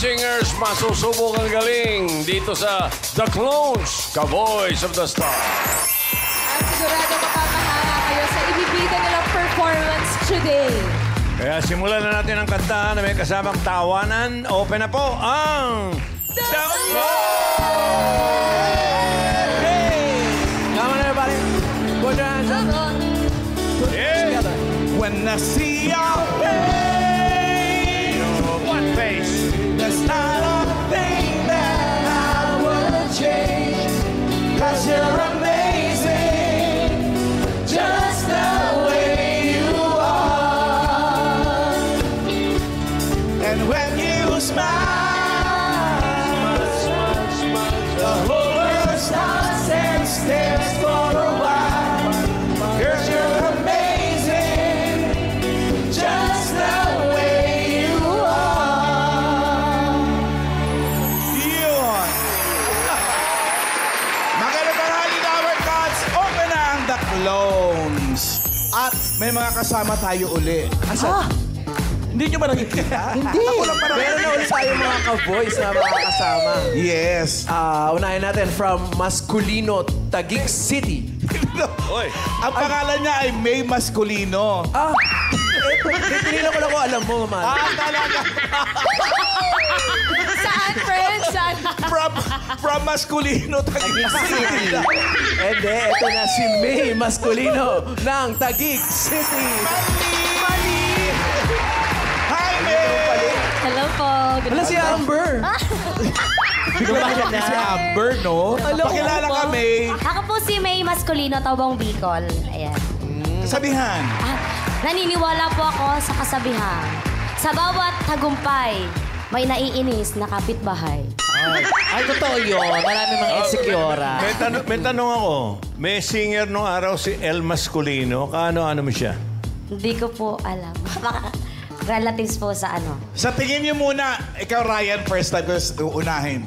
Singers, masusubok ang galing dito sa The Clones, Ka-Voice of the Star. At sigurado mapapahanga kayo sa ibibida nilang performance today. Kaya simulan na natin ang kanta na may kasamang tawanan. Open na po ang The Clones! Hey! Come on, everybody. Put your hands up. Yeah. When I see your face, What face? there's not a thing that I would change. 'Cause you're amazing, just the way you are. And when you smile, the whole world stops and stares for a while. 'Cause you're amazing, just the way you are. Yun. Magandang tanghali, Tower Cats. Open na ang The Clones. At may mga kasama tayo uli. Asa? Hindi nyo ba nakikita? Hindi. Ako lang parang Meron na ulit tayo mga ka-voice na makakasama. Yes. Unahin natin from Masculino, Taguig City. Oy. Ang pangalan niya ay May Masculino. Tinila ko lang kung alam mo, man. Talaga. Saan, friends? Saan? From Masculino, Taguig City. Hindi, ito na si May Masculino ng Taguig City. Mali! Hi, May! Hello po. Wala si Amber. Si Amber, no? Pakilala ka, May. Ako po si May Masculino, Taubong Bicol. Ayan. Sabihan. Naniniwala po ako sa kasabihan. Sa bawat tagumpay, may naiinis na kapitbahay. Ay, totoo yun. Marami mga insecure. May tanong ako. May singer nung araw si El Masculino. Kaano-ano mo siya? Hindi ko po alam. Baka relatives po sa ano. Sa tingin niyo muna, ikaw, Ryan, first time ko unahin.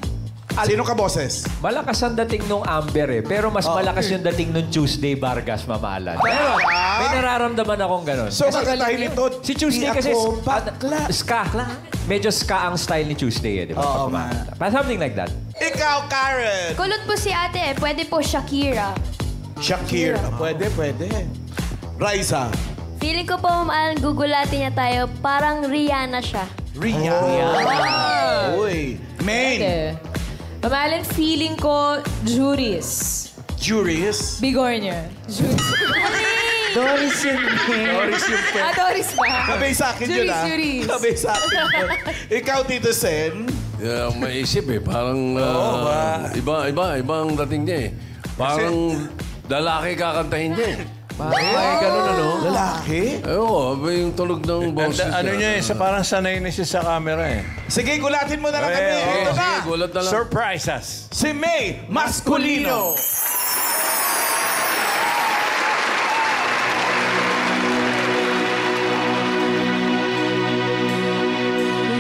Sino ka, boses? Malakas ang dating nung Amber eh. Pero mas malakas yung dating nung Tuesday Vargas mamahalan. Pero may nararamdaman akong ganun. So, kakatahin nito. Si Tuesday di kasi ako bakla. ska. Medyo ska ang style ni Tuesday eh, di ba? Oo, man. Something like that. Ikaw, Karen. Kulot po si ate. Pwede po Shakira. Shakira. Pwede. Raisa. Feeling ko po, gugulatin niya tayo. Parang Rihanna siya. Rihanna. Uy. Main. Mamalin, feeling ko, Juris. Juris. Bigornia. Juris. Doris yun. Doris ba? Kabay sa akin yun, Juris. Kabay sa akin yun. Ikaw, Tito Sen. Yeah, maisip eh. Parang ibang dating niya eh. Parang lalaki kakantahin niya eh. Parang ganun, ano? Lalaki? Oo, yung tunog ng boses Ano niya eh, parang sanay na siya sa camera eh. Sige, gulatin mo na lang kami. Ito na. Sige, gulat na lang. Surprise us! Si May Masculino.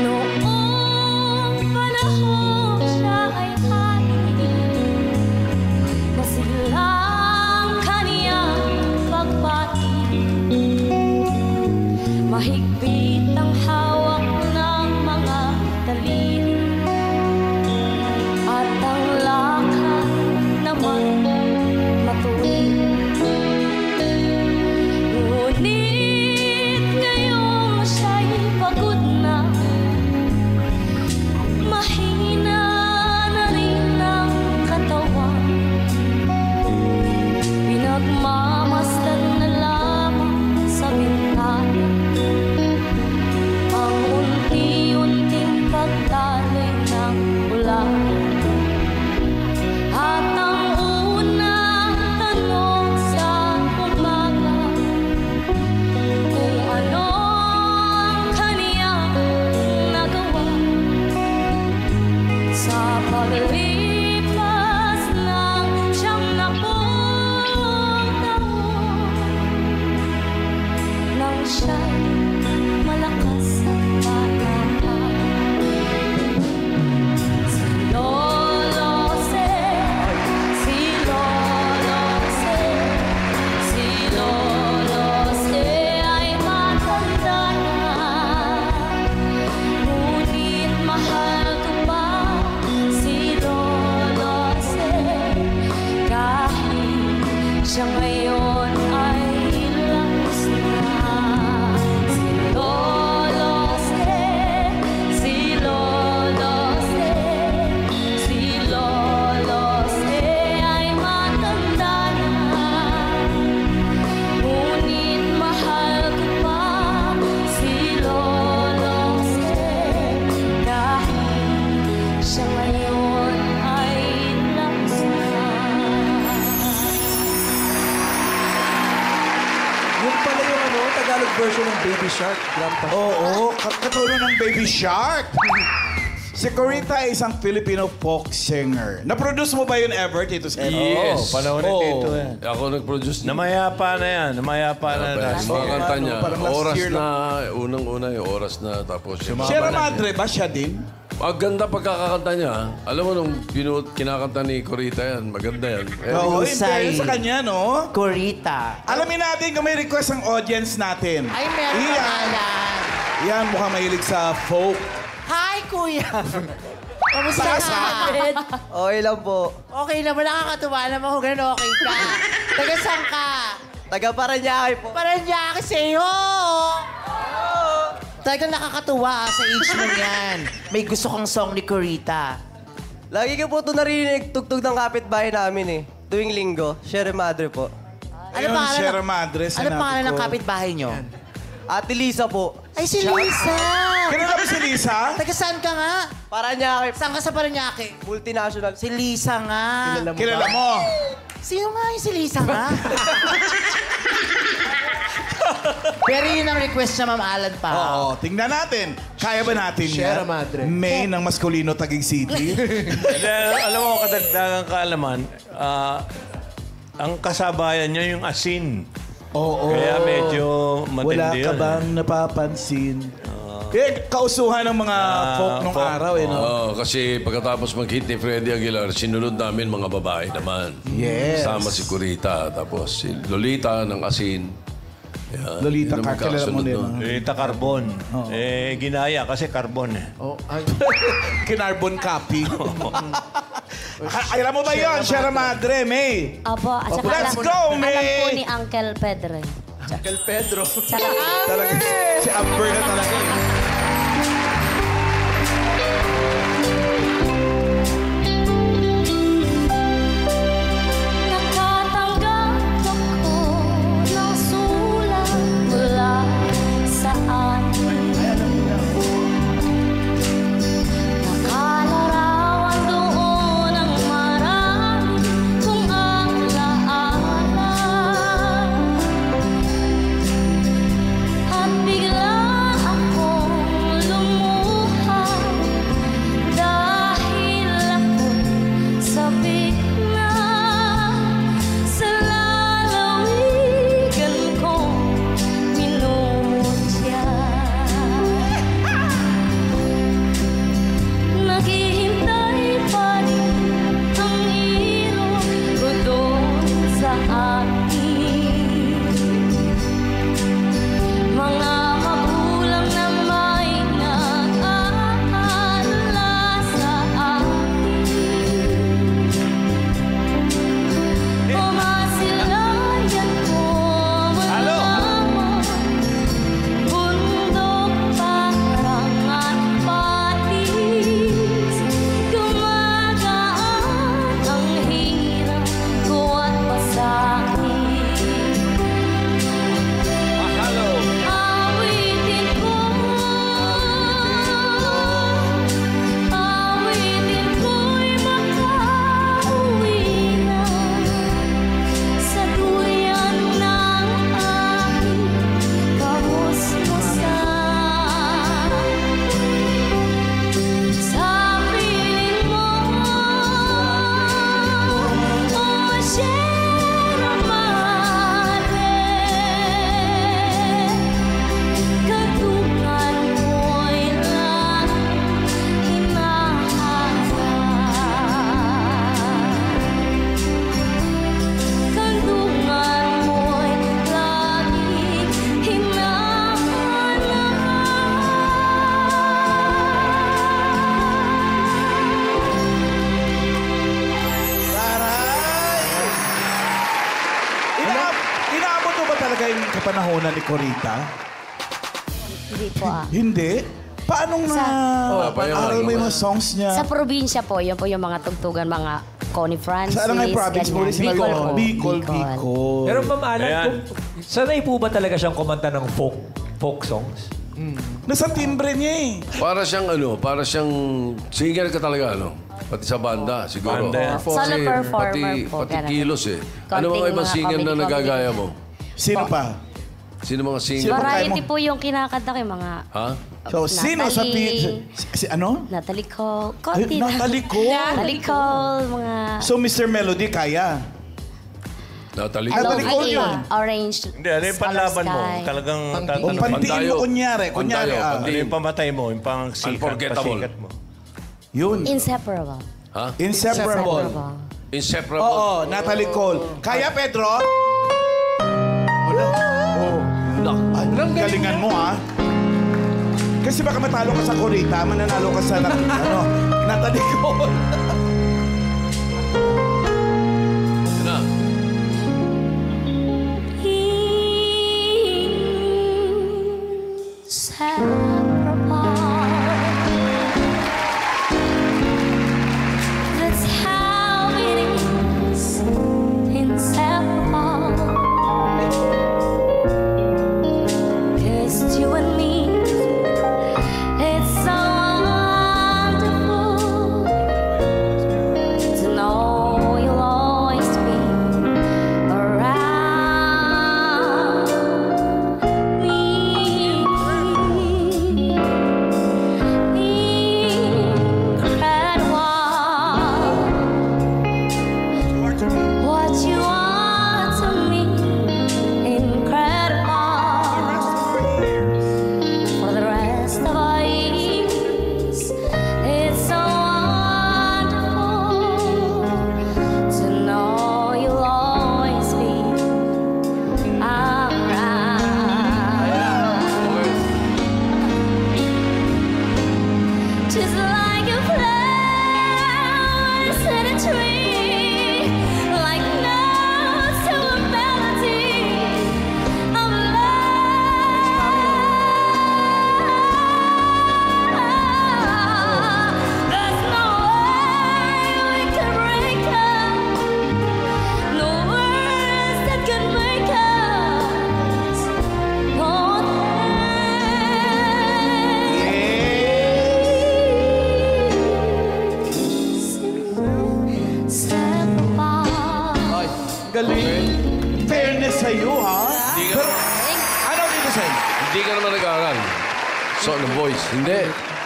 Noong panahon siya ay hari, nasilang kaniyang pagpati. Mahigpit ang hawak ng mga daliri, at ang lakad naman matuwid. Ngunit ngayong siya'y pagod na, mahina na rin ang katawan. Pinagmamasdan na lamang sa bintana ang Shark, Grandpa. Oo, katulong ng Baby Shark. Si Corita ay isang Filipino folk singer. Na-produce mo ba yun ever, Tito Sen? Yes. Panahon ni Tito yan. Ako nag-produce na. Namayapa na yan. Namayapa na. Yung mga kanta niya, Parang last oras year na, unang-una yung oras na, tapos yung Sierra Madre ba siya din? Maganda pagkakakanta niya. Alam mo, nung kinakanta ni Corita yan, maganda yan. Oo, in Husay. fairness sa kanya, no? Corita. Alamin natin kung may request ang audience natin. Ay, meron Ian. pangalan. Yan, mukhang mahilig sa folk. Hi, Kuya. Kamusta ka? Okay lang po. Okay naman, nakakatuwa naman kung ganun okay ka. Taga saan ka? Taga Paranaque po. Paranaque sa'yo! Talagang nakakatuwa sa age mo yan. May gusto kang song ni Corita. Lagi ko po ito narinig tugtog ng kapitbahay namin eh. Tuwing linggo. Sierra Madre po. Ayun, Sierra Madre, Ano sinabi pangalan ng ko. kapitbahay nyo? Ate Lisa po. Ay, si Lisa! Kilala mo si Lisa? Taga saan ka nga? Paranaque. Saan ka sa Paranaque? Multinational. Si Lisa nga. Kilala mo? Sino nga yung si Lisa nga? Pero yun ang request niya, Ma'am Alan pa. Oo, tingnan natin. Kaya ba natin yan? Sierra Madre. May ng Maskulino Taguig City. Alam mo, kadagdagang kaalaman, ang kasabayan niya yung asin. Oo. Kaya medyo matindi Wala yun. ka bang napapansin? Kausuhan ng mga folk nung folk. araw, eh, no? Oo, kasi pagkatapos mag-hit ni Freddie Aguilar, sinunod namin mga babae naman. Yes. Sama si Corita, tapos si Lolita ng Asin. Yan. Lolita, Yun ang kakilala mo magkasunod din. nun. Lolita Carbon. Ginaya kasi carbon eh. Oh, ay. Kinarbon copy. Alam mo ba yun? Sierra Madre, May. Apo, at saka Let's alam, go, alam May! po ni Uncle Pedro. Uncle Pedro. Talaga, si Amber na talaga. Nakatanggap ako ng sulat mula sa atin. Nakalarawan doon ang marami kong alaala. At bigla akong lumuha dahil ako'y sabik na sa lalawigan kong minumutya. Naghihintay pa rin ang iro ko doon sa akin. Mga magulang na may nag-aalala sa atin. Umasilayan ko malamang bundok parang at patis. Gumagaan ang hirap ko at pasakin. Awitin ko, awitin ko'y makauwi na sa duyan ng aking kamusmusan. Sa piling mo, o Sierra Madre, katungan mo'y laging hinahanap. Katungan mo'y laging Inaabot mo ba talaga yung kapanahonan ni Corita? Hindi po ah. Hindi. Paano nga? Aral mo yung mga songs niya. Sa probinsya po, yun po yung mga tugtugan, mga Connie Francis, Sa alam nga yung province mo rin sinabi Bicol ko. po. Bicol. Pero Ma'am Alan, Ayan. sanay po ba talaga siyang kumanta ng folk songs? Nasa timbre niya eh. Para siyang singer ka talaga, ano? Pati sa banda, siguro. Banda yan. Solo performer pati, po, pati ganun. kilos eh. Ano Konting mga ibang mga singer na comedy-comedy. nagagaya mo? Sino pa? Sino mga singer? Variety po yung kinakanta ko, yung mga... Ha? So, sino sa... ano? Natalie Cole. Ay, Konti Natalie Cole. Natalie Cole, mga... So, Mr. Melody, kaya? Natalie Natalie Cole yun. Orange. Hindi, ano yung panlaban mo? Talagang O tatanong. pantiin mo, kunyari. Kunyari, Pandayo, Ano yung pamatay mo? Yung pang sikat, Unforgettable. pasikat mo? Yun. Inseparable. Ha? Inseparable. Inseparable. Oo, Natalie Cole. Kaya, Pedro? Ang galingan mo, ha? Kasi baka matalo ka sa Corita, mananalo ka sa Natalie Cole. Yun na. That's how it is. Inseparable. 'Cause you and me, it's so wonderful to know you'll always be around me. Incredible. What you are to me, incredible. For the rest of our years, it's so wonderful to know you'll always be around. Just like a flowers in a tree, like notes to a melody of love. There's no way we can break up, no words that can make us more than Galing. Fairness sa'yo, ha? Pero, ano dito sa'yo? Hindi ka naman nag-aaral. So, ano, voice? Hindi.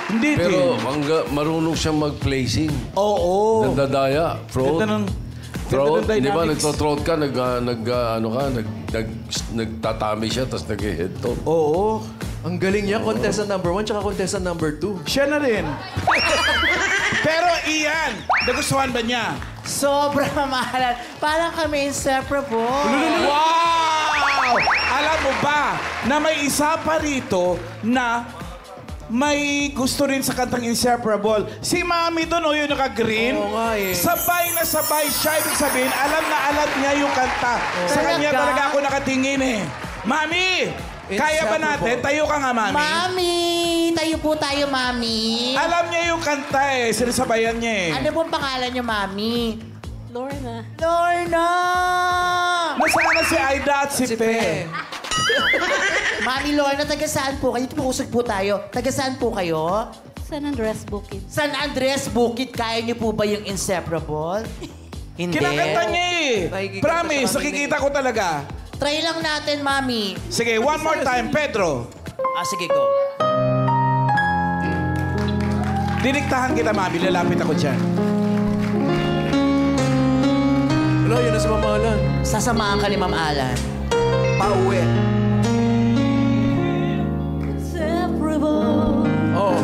Hindi Pero din. marunong siyang mag-placing. Oo. Nagdadaya. Throat. Ganda ng... Throat. ganda ng Di ba, dynamics. nagto-throat ka, nagtatami siya, tapos nag-head tone. Oo. Ang galing niya, contestant number 1 tsaka contestant number 2. Siya na rin. Pero Ian, nagustuhan ba niya? Sobrang mamahalan. Parang kami inseparable. Wow! Alam mo ba na may isa pa rito na may gusto rin sa kantang Inseparable. Si Mami doon, yung naka-green. Oo nga eh. Sabay na sabay siya. Ibig sabihin, alam na alam niya yung kanta. Sa kanya Talaga? talaga ako nakatingin eh. Mami! Kaya ba natin? Tayo ka nga, Mami. Mami! Tayo po tayo, Mami. Alam niya yung kanta eh. Sinasabayan niya eh. Ano pong pangalan niyo, Mami? Lorna. Lorna! Nasaan na si Aida at si Pe? Mami Lorna, taga saan po kayo? Tumusog po tayo. Taga saan po kayo? San Andres Bukid. San Andres Bukid. Kaya niyo po ba yung Inseparable? Hindi. Kinakanta niya eh. Nakikita Promise, sa kami nakikita ko talaga. Try lang natin, Mami. Sige, one more time, Pedro. Sige, go. Diniktahan kita, Mami. Lalapit ako dyan. Wala, yun na sa mamahalan. Sasamahan ka ni Ma'am Alan. Pauwi. Inseparable. Oh.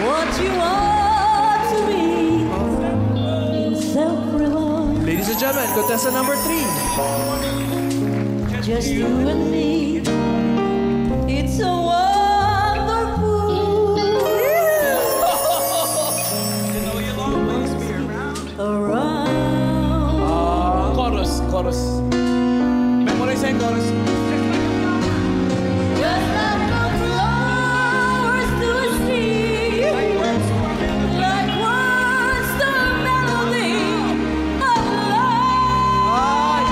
What you are to me, inseparable. Ladies and gentlemen, contestant number 3. Just you and me. It's so wonderful. Around. Chorus. Memorize yung chorus. Just like the flowers to a sea, like words to a melody of love.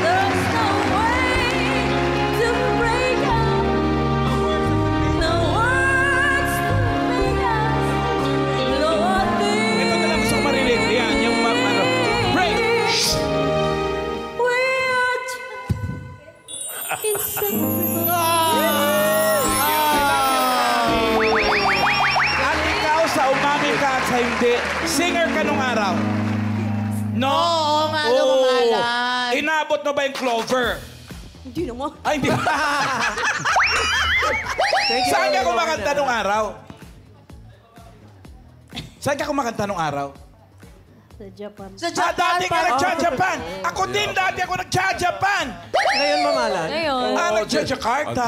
There's no way to break up, no words to make us know what Ito na lang gusto ko marinig. Yan. At ikaw sa umami ka at sa hindi, singer ka nung araw? No? Oo nga, lumalan. Inabot mo ba yung Clover? Hindi naman. Ay, hindi. Saan ka kumakanta nung araw? Saan ka kumakanta nung araw? Sa Japan. Dati ka nagja-Japan. Ako din, dati ako nagja-Japan. Ngayon, mamalan. Ngayon. Nagja-Jakarta.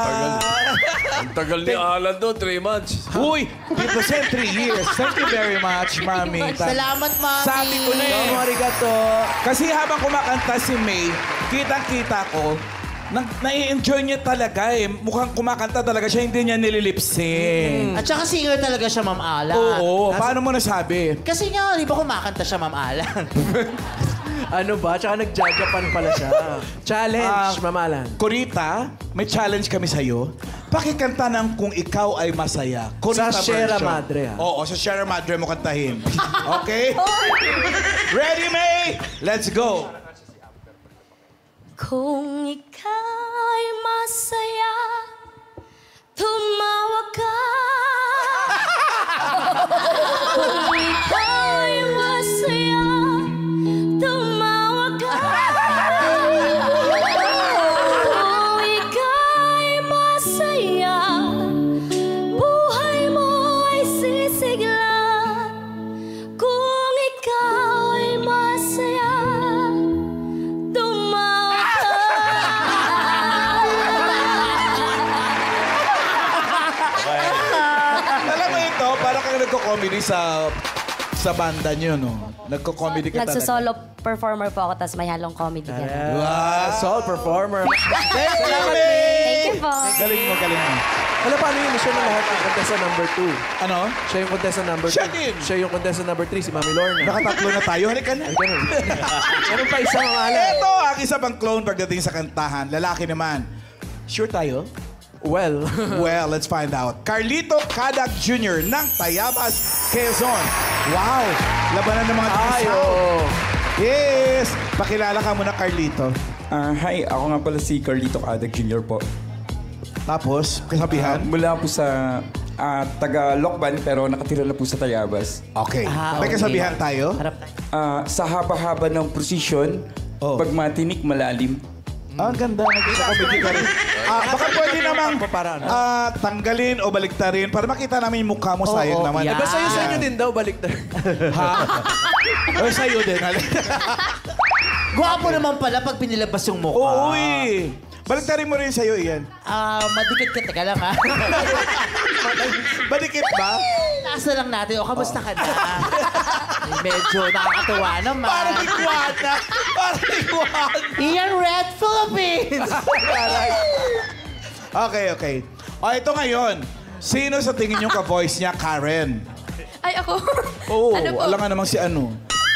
Ang tagal ni Alan doon, 3 months. Uy, represent 3 years. Thank you very much, Mami. Salamat, Mami. Sabi ko na eh. Arigato. Kasi habang kumakanta si May, kitang-kita ko, nai-enjoy niya talaga eh. Mukhang kumakanta talaga siya, hindi niya nililipsing. At saka singer talaga siya, Ma'am Alan. Oo, paano mo nasabi? Kasi nga, di ba kumakanta siya, Ma'am Alan? Ano ba? Tsaka nag-Japan pala siya. Challenge, mamalan. Kurita, may challenge kami sa'yo. Pakikanta ng Kung Ikaw Ay Masaya. Kurita Sa Sierra version. Madre, ha? Oo, sa Sierra Madre mo kantahin. Okay? Ready, May? Let's go. Kung ika'y masaya, tumawa ka. Kung ika'y masaya, tumawa ka. Kung ika'y masaya, buhay mo ay sisigla. Kung ikaw ay masaya, tumawa ka. Alam mo ito, parang kang nagko-comedy sa banda niyo, no? Nagko-comedy ka talaga. Nagsusolo performer po ako, tapos may halong comedy ka. Wow, soul performer. Salamat, Thank you po. Galing mo, galing mo. Alam, paano yun? Siya na lahat ng contestant number 2. Ano? Siya yung contestant number 2. Siya din. Siya yung contestant number 3, si Mami Lorna. Nakatatlo na tayo. Halika na. Meron pa isang mamalan. Ito, ang isa pang clone pagdating sa kantahan. Lalaki naman. Sure tayo? Well, Well, let's find out. Carlito Cadag Jr. ng Tayabas, Quezon. Wow! Labanan ng mga tayo. Yes! Pakilala ka muna, Carlito. Hi, ako nga pala si Carlito Cadag Jr. po. Tapos, kasabihan? Mula po sa taga Lokban pero nakatira na po sa Tayabas. Okay. May kasabihan tayo? Sa haba-haba ng prosesyon, pag matinik, malalim. Ang ganda. Nag-comedy ka rin. Baka pwede namang tanggalin o baliktarin para makita namin yung mukha mo. Sayang naman. Diba sa'yo sa inyo din daw, balik na. Ha? O sa'yo din. Gwapo naman pala pag pinilabas yung mukha. Oo, eh. Baliktarin mo rin sa'yo, Ian. Madikit ka. Teka lang, ha? Badikit ba? Nasa lang natin. O, kamusta ka na? Medyo nakakatuwa naman. Parang iguana. Parang iguana. Ian Red Philippines! Okay. O, ito ngayon. Sino sa tingin yung ka-voice niya, Karen? Ay, ako. Oo, Ano po? alam nga namang si ano.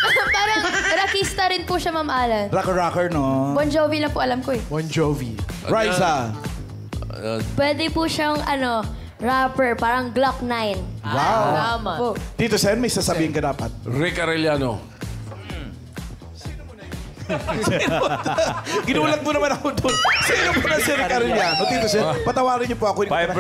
Parang rockista rin po siya, Ma'am Alan. Rocker, no? Bon Jovi lang po alam ko eh. Bon Jovi. Raisa. Pwede po siyang, rapper, parang Glock 9. Wow. Tama. Tito Sen, may sasabihin ka dapat. Rick Arellano. Ginulat mo naman ako doon. Sino po na si Rick Arellano? Tito Sen, patawarin niyo po ako. Five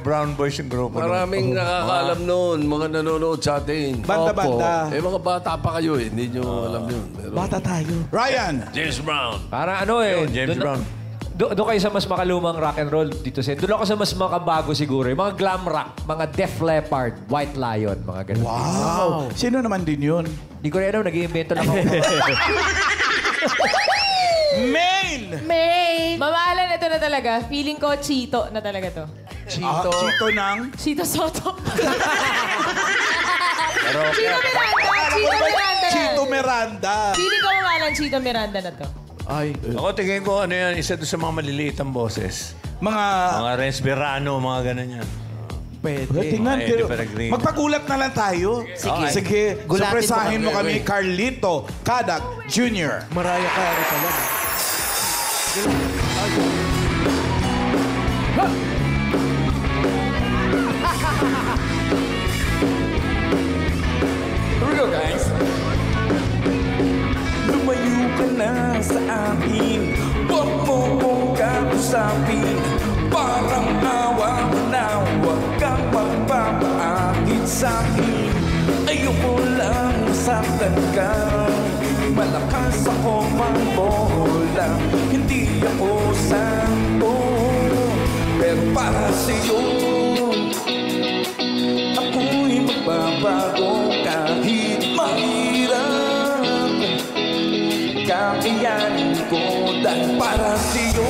Brown Boys yung grupo. Maraming nakakaalam noon, mga nanonood sa atin. Banda-banda. Eh, mga bata pa kayo eh. Hindi nyo alam yun. Pero... Bata tayo. Ryan. James Brown. Parang ano eh. James Brown. Doon kayo sa mas makalumang rock and roll dito sa. Doon ako sa mas makabago siguro. Yung mga glam rock, mga Def Leppard, White Lion, mga ganun. Wow. Sino naman din yun? Hindi ko rin nag-iimbento lang ako. Main! Ma'am Alan, ito na talaga. Feeling ko Chito na talaga to. Chito ng? Chito Soto. Chito Miranda. Chito Miranda. Feeling ko, Ma'am Alan, Chito Miranda na to. Ay. Ako tingin ko ano yan, isa doon sa mga maliliit ang boses. Mga Renz Verano, mga ganun yan. Pwede. Tingnan, Eddie Peregrino. magpagulat na lang tayo. Sige. Surpresahin mo kami, Carlito Cadag Jr. Mariah Carey pala. Here we go, guys. Lumayo ka na sa akin. Huwag mo kong kausapin. Parang awa na huwag kang magpapaakit sa'kin. Ayoko lang masaktan ka. Malakas ako mambola. Hindi ako santo, pero para sa'yo ako'y magbabago kahit mahirap. Kakayanin ko dahil para sa'yo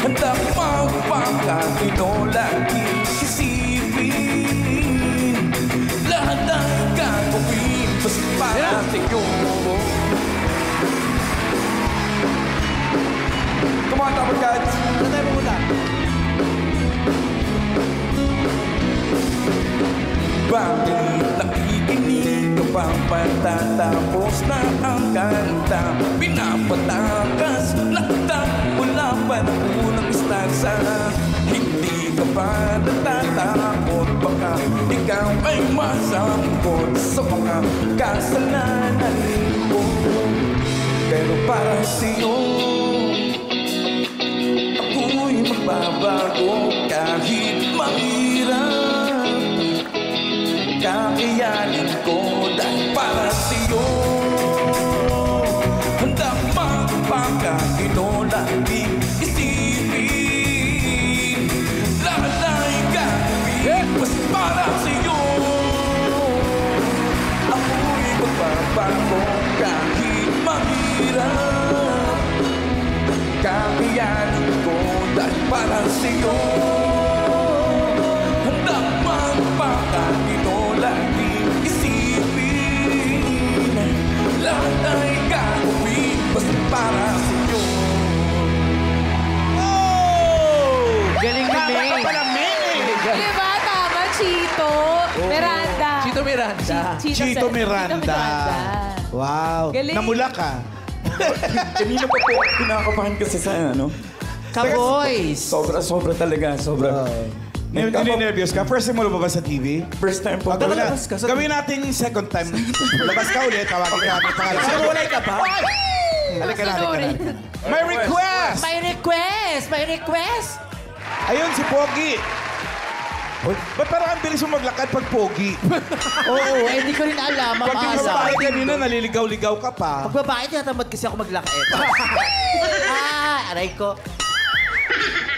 handang magpakatino laging isipin. Lahat ang gagawin basta para sa'yo. Come on, Top Guys! Ano tayo pumunta? Bakit nakikinig ka bang patatapos na ang kanta? Pinapatakas na kita mula pa ng unang istansa. Hindi ka ba natatakot? Baka ikaw ay masangkot sa mga kasalanan ko. Pero para sa'yo ako'y magbabago kahit mahirap. Kakayanin ko dahil para sa'yo handang magpakatino laging isipin. Lahat ay gagawin basta para sa'yo. Ako'y magbabago kahit mahirap. Kakayanin ko dahil para sa'yo handang magpakatino laging isipin. Lahat ay gagawin basta para sa'yo. Galing ni May. Diba? Tama, Chito. Miranda. Chito Miranda. Chito Miranda. Wow. Galing. Namula ka. Kanina pa po, kinakabahan kasi sa ano. Ka-boys. Sobra talaga, sobra. Nininervyos ka? First time mo lumabas sa TV? First time po. Gawin natin second time. Labas ka ulit, tawagin ka natin pangalan. Walay ka ba? Halika na. May request! May request! Ayun, si Pogi. Ba't parang ang bilis mo maglakad pag Pogi? Oo, hindi ko rin alam. Pag yung Mamasa. babae kanina, naliligaw-ligaw ka pa. Pag babae, tinatamad kasi ako maglakad. Aray ko.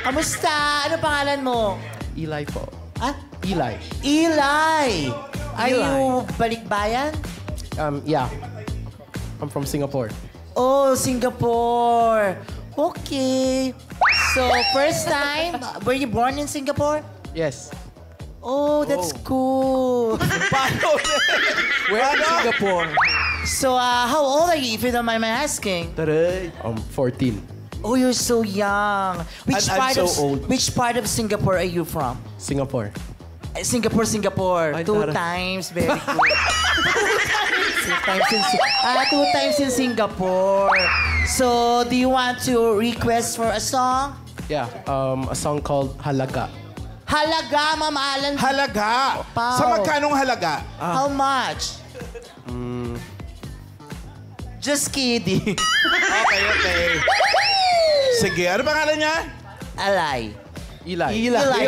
Kamusta? Ano pangalan mo? Eli po. Ah? Eli. Eli! Are you balikbayan? Yeah. I'm from Singapore. Oh, Singapore. Okay. So, first time, were you born in Singapore? Yes. Oh, that's cool. Where in Singapore? So, how old are you, if you don't mind my asking? 14. Oh, you're so young. And I'm so old. Which part of Singapore are you from? Singapore. Singapore. Ay, Two tara. times. Very good. Two times in Singapore. So, do you want to request for a song? Yeah. A song called Halaga. Halaga, Ma'am Alan. Halaga! Pao. Sa magkanong halaga? How much? Just kidding. Okay. Sige, ano pangalan niya? Alay. Eli. Eli.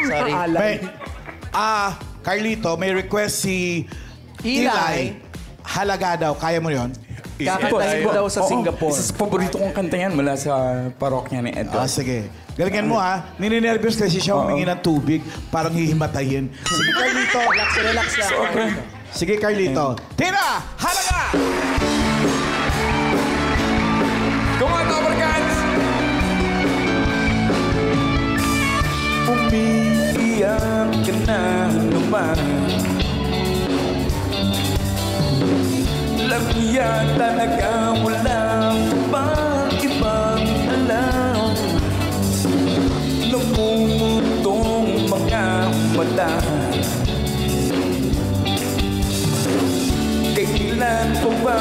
Sorry. May, Carlito, may request si Eli. Halaga daw. Kaya mo yun? Kakantahin ko daw sa Singapore. Isa sa paborito kong kanta yan mula sa parokya ni Edgar. Sige. Galingan mo Nininervyos kasi siya humingi ng tubig. Parang hihimatayin. Sige, Carlito. Relax lang. Sige, Carlito. Tira! Halaga! Come on, Top Guys! Umiiyak ka na naman. Lagyan talaga wala pang ibang alam. Namumutong mga mata. Kailan pa ba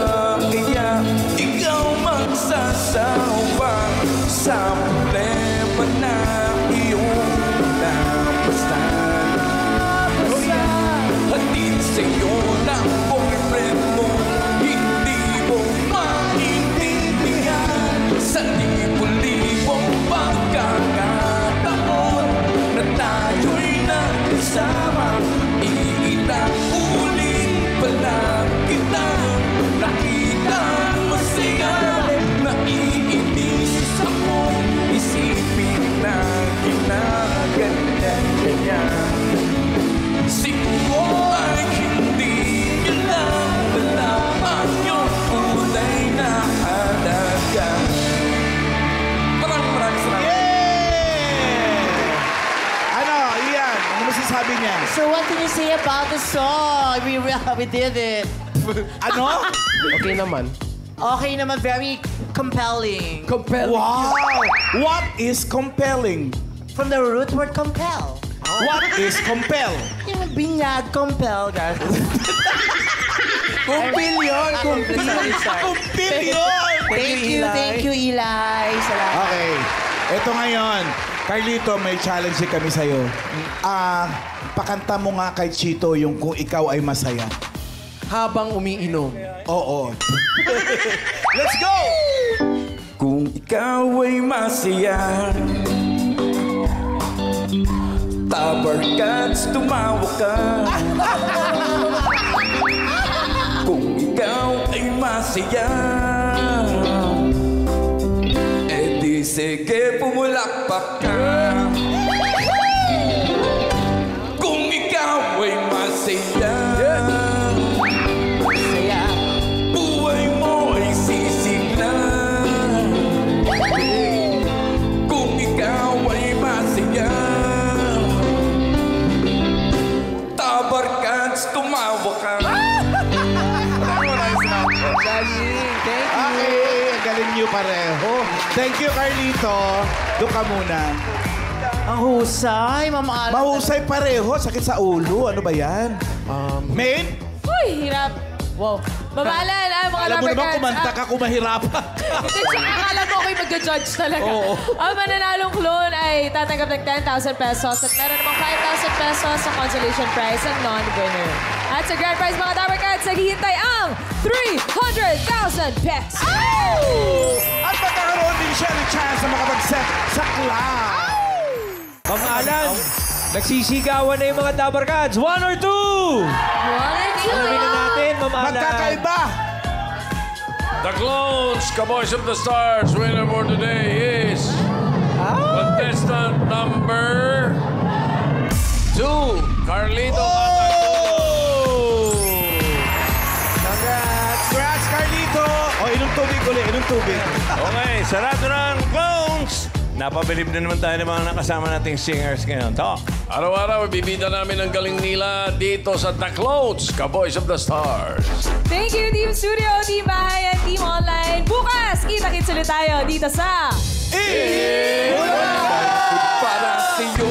kaya ikaw magsasawa sa problema na iyong napasan? Hatid sa'yo ng boyfriend mo, hindi mo maintindihan. Sa what can you say about the song? We did it. Ano? Okay naman. Okay naman, very compelling. Compelling. Wow! What is compelling? From the root word compel. What is compel? Yung binyag, compel, guys. Kumpil yun. Kumpil. Kumpil yun! Thank you, Eli. Salamat. Okay. Ito ngayon. Carlito, may challenge kami sa'yo. Pakanta mo nga kay Chito yung Kung Ikaw Ay Masaya. Habang umiinom. Oo. Let's go! Kung ikaw ay masaya, tabarkats tumawa ka. Kung ikaw ay masaya, edi sige pumulakpak ka. Kung ikaw ay masaya, buhay mo ay sisigla. Kung ikaw ay masaya, tabarkats tumawa ka. Okay, ang galing niyo pareho. Thank you, Carlito. Doon ka muna. Ang husay, Ma'am Alan. Mahusay pareho. Sakit sa ulo. Ano ba yan? Main? Uy, hirap. Wow. Babalan, mga Alam mo rubber naman, cards. kumanta ka kung mahirapan ka. Akala ko ako'y magja-judge talaga. Oo. Ang mananalong clone ay tatanggap ng 10,000 pesos at meron namang 5,000 pesos sa consolation prize ang non-winner. At sa grand prize, mga rubber cards, naghihintay ang 300,000 pesos. At magkakaroon din siya ng chance na makapag-set sa club. Ma'am Alan, nagsisigawan na yung mga Dabarkads. 1 or 2? Alamin na natin, Ma'am Alan. Magkakaiba. The Clones, Kaboys of the Stars, winner for today is contestant number 2, Carlito. Congrats, Carlito. O, inom tubig ulit, inom tubig. Okay, sarado ng Clones. Napabilib na naman tayo ng mga nakasama nating singers ngayon. To. Araw-araw, bibida namin ang galing nila dito sa The Clones, Kaboys of the Stars. Thank you, Team Studio, Team Bahayan, Team Online. Bukas, kita-kits ulit tayo dito sa... para sa'yo.